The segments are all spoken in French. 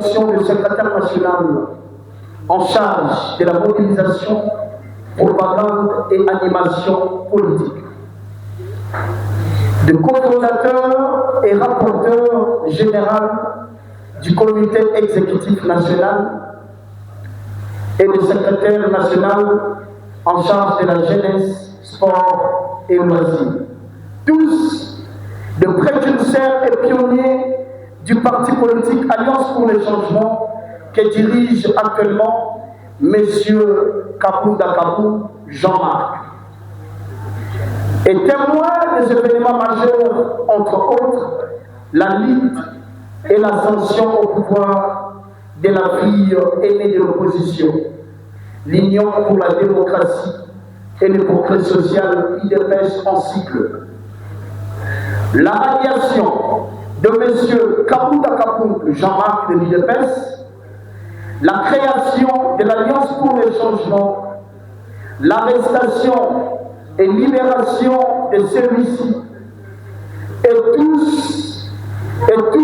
fonction de secrétaire national en charge de la mobilisation, propagande et animation politique, de cofondateur et rapporteur général du comité exécutif national et de secrétaire national en charge de la jeunesse, sport et loisirs. Tous de précurseurs et pionniers du parti politique Alliance pour le changement que dirige actuellement M. Kabunda Kabou Jean-Marc. Et témoin des événements majeurs, entre autres, la lutte et l'ascension au pouvoir de la fille aînée de l'opposition, l'Union pour la démocratie et le progrès social IDPS en cycle. La radiation de M. Kabunda Kabou Jean-Marc de l'IDPS, la création de l'Alliance pour le changement, l'arrestation et libération de celui-ci et tout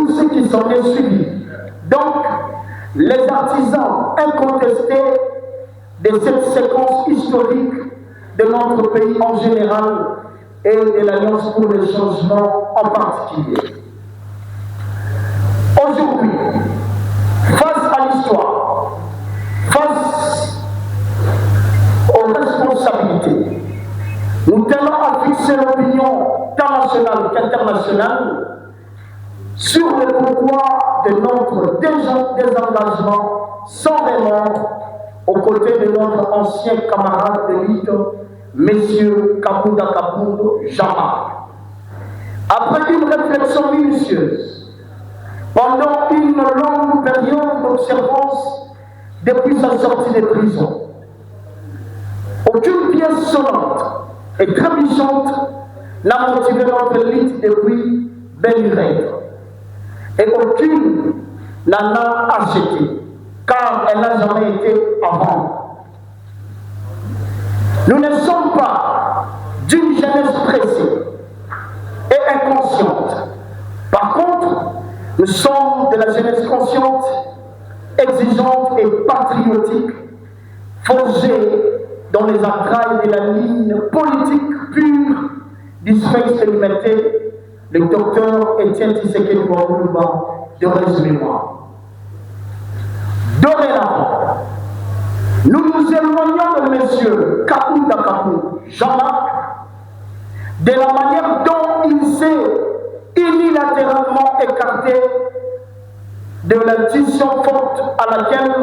ce qui s'en est suivi. Donc, les artisans incontestés de cette séquence historique de notre pays en général et de l'Alliance pour le changement en particulier. Aujourd'hui, face à l'histoire, face aux responsabilités, nous tenons à fixer l'opinion tant nationale qu'internationale sur le pourquoi de notre désengagement sans remords aux côtés de notre ancien camarade de lutte, M. Kabunda Kabou Jean-Marc. Après une réflexion minutieuse, pendant une longue période d'observance depuis sa sortie de prison, aucune pièce sonnante et trébuchante n'a motivé notre lutte depuis belle lurette. Et aucune n'en a acheté, car elle n'a jamais été à vendre. Nous ne sommes pas d'une jeunesse pressée et inconsciente. Par contre, nous sommes de la jeunesse consciente, exigeante et patriotique, forgée dans les entrailles de la ligne politique pure du space limité, le docteur Étienne Tshisekedi Ouaoulouba de Réseau-Mémoire. Dorénavant, nous nous éloignons de M. Kabunda Kabou Jean-Marc de la manière dont il s'est unilatéralement écarté de l'intuition forte à laquelle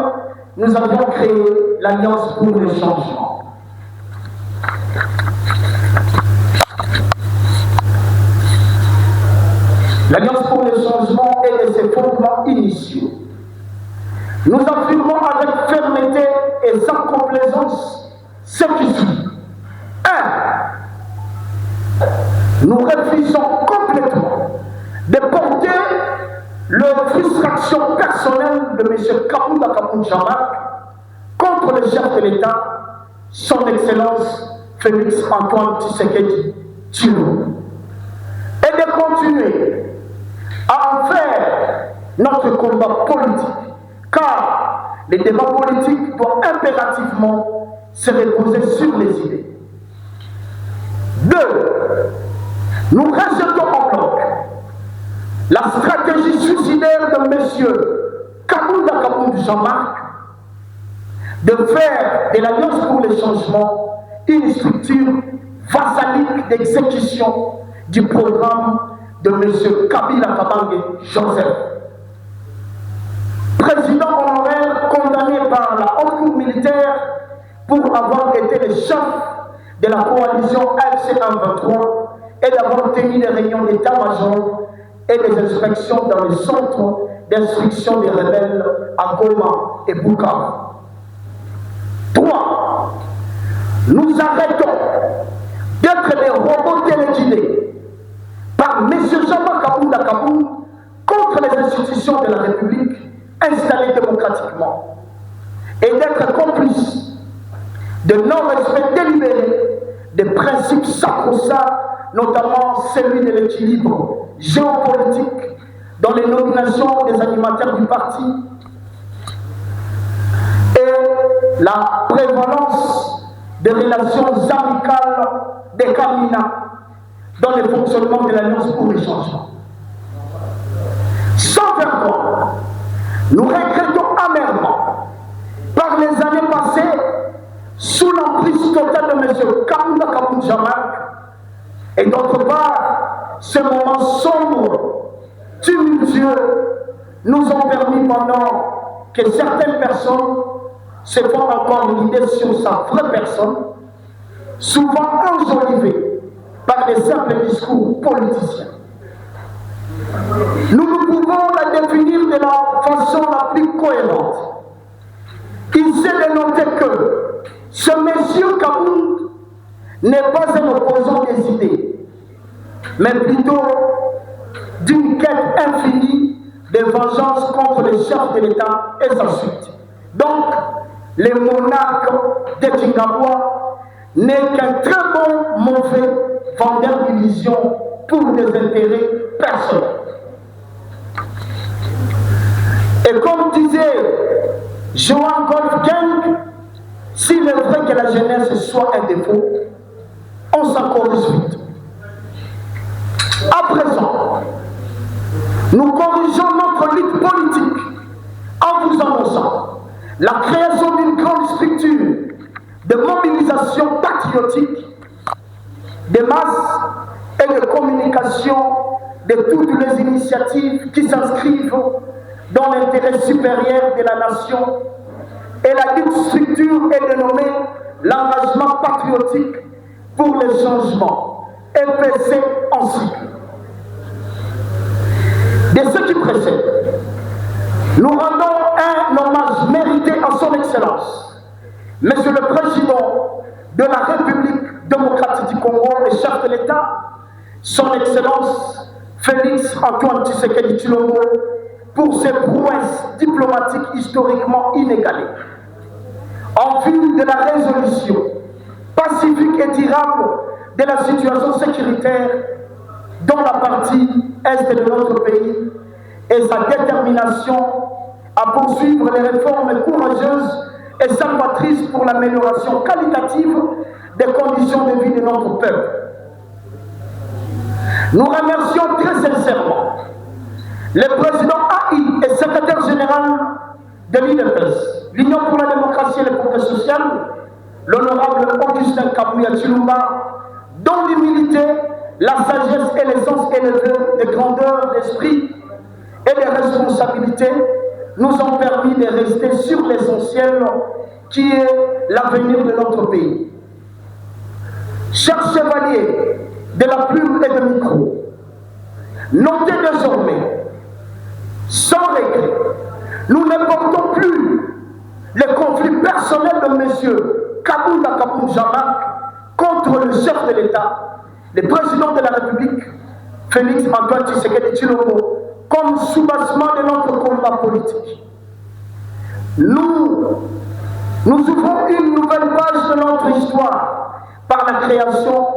nous avions créé l'Alliance pour le changement. L'Alliance pour le changement est de ses fondements initiaux. Nous affirmons avec fermeté et sans complaisance ce qui suit. 1. Nous refusons complètement de porter leur frustration personnelle de M. Kabunda Kabou Jean-Marc contre le chef de l'État, son Excellence Félix Antoine Tshisekedi Tshilombo, et de continuer à en faire notre combat politique, car les débats politiques doivent impérativement se reposer sur les idées. 2. Nous rejetons en bloc la stratégie suicidaire de M. Kabunda Kabou Jean-Marc de faire de l'Alliance pour le changement une structure vassalique d'exécution du programme de M. Kabila Kabange Joseph, président honoraire condamné par la haute cour militaire pour avoir été le chef de la coalition FC123 et d'avoir tenu des réunions d'état-major et des inspections dans les centres d'instruction des rebelles à Goma et Bukavu. 3. Nous arrêtons d'être des robots téléguidés par M. Jean-Marc Kabunda Kabou contre les institutions de la République installées démocratiquement et d'être complices de non-respect délibéré des principes sacro-saints, notamment celui de l'équilibre géopolitique dans les nominations des animateurs du parti la prévalence des relations amicales des Kamina dans le fonctionnement de l'Alliance pour le changement. Sans vergogne, nous regrettons amèrement par les années passées, sous l'emprise totale de M. Kabounda Kaboundjamak, et d'autre part, ce moment sombre, tumultueux, nous ont permis pendant que certaines personnes se font encore une idée sur sa vraie personne, souvent enjolivée par des simples discours politiciens. Nous ne pouvons la définir de la façon la plus cohérente. Il s'est dénoté que ce monsieur Kabound n'est pas un opposant des idées, mais plutôt d'une quête infinie de vengeance contre les chefs de l'État et sa suite. Donc, le monarque de Kingaboua n'est qu'un très bon mauvais vendeur d'illusions pour des intérêts personnels. Et comme disait Joan Wolfgang, s'il est vrai que la jeunesse soit un défaut, on s'en corrige vite. À présent, nous corrigeons notre lutte politique en vous annonçant la création d'une grande structure de mobilisation patriotique, de masse et de communication de toutes les initiatives qui s'inscrivent dans l'intérêt supérieur de la nation. Et la dite structure est dénommée l'engagement patriotique pour le changement, EPC en cycle. De ce qui précède, nous rendons un hommage mérité à son Excellence, Monsieur le Président de la République démocratique du Congo et chef de l'État, son Excellence Félix Antoine Tshisekedi Tshilombo, pour ses prouesses diplomatiques historiquement inégalées, en vue de la résolution pacifique et durable de la situation sécuritaire dans la partie est de notre pays et sa détermination à poursuivre les réformes courageuses et salvatrices pour l'amélioration qualitative des conditions de vie de notre peuple. Nous remercions très sincèrement le président AI et secrétaire général de l'IDPS, l'Union pour la démocratie et le progrès social, l'honorable Augustin Kabouya Tshilomba, dont l'humilité, la sagesse et l'essence élevée de grandeur d'esprit et de responsabilité nous ont permis de rester sur l'essentiel qui est l'avenir de notre pays. Chers chevaliers de la plume et de micro, notez désormais, sans regret, nous ne portons plus les conflits personnels de M. Kabounda Kaboundjamak contre le chef de l'État, le président de la République, Félix Antoine Tshisekedi Tshilombo, comme soubassement de notre combat politique. Nous ouvrons une nouvelle page de notre histoire par la création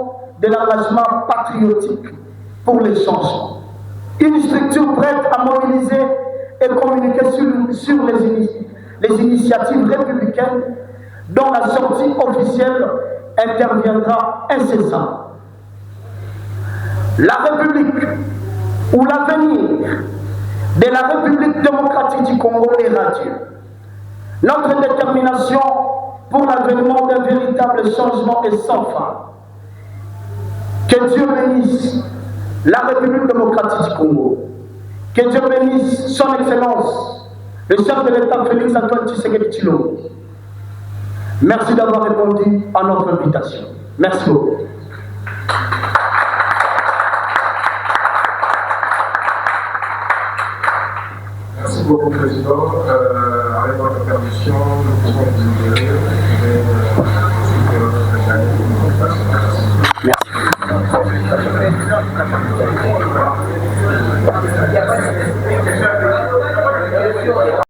de l'engagement patriotique pour les changements. Une structure prête à mobiliser et communiquer sur les initiatives républicaines dont la sortie officielle interviendra incessamment. La République ou l'avenir de la République démocratique du Congo est radieux. Notre détermination pour l'avènement d'un véritable changement est sans fin. Que Dieu bénisse la République démocratique du Congo. Que Dieu bénisse son Excellence, le chef de l'État Félix Antoine Tshisekedi Tshilombo. Merci d'avoir répondu à notre invitation. Merci beaucoup. Merci beaucoup, Président. Avec votre permission, nous pouvons vous libérer. Merci.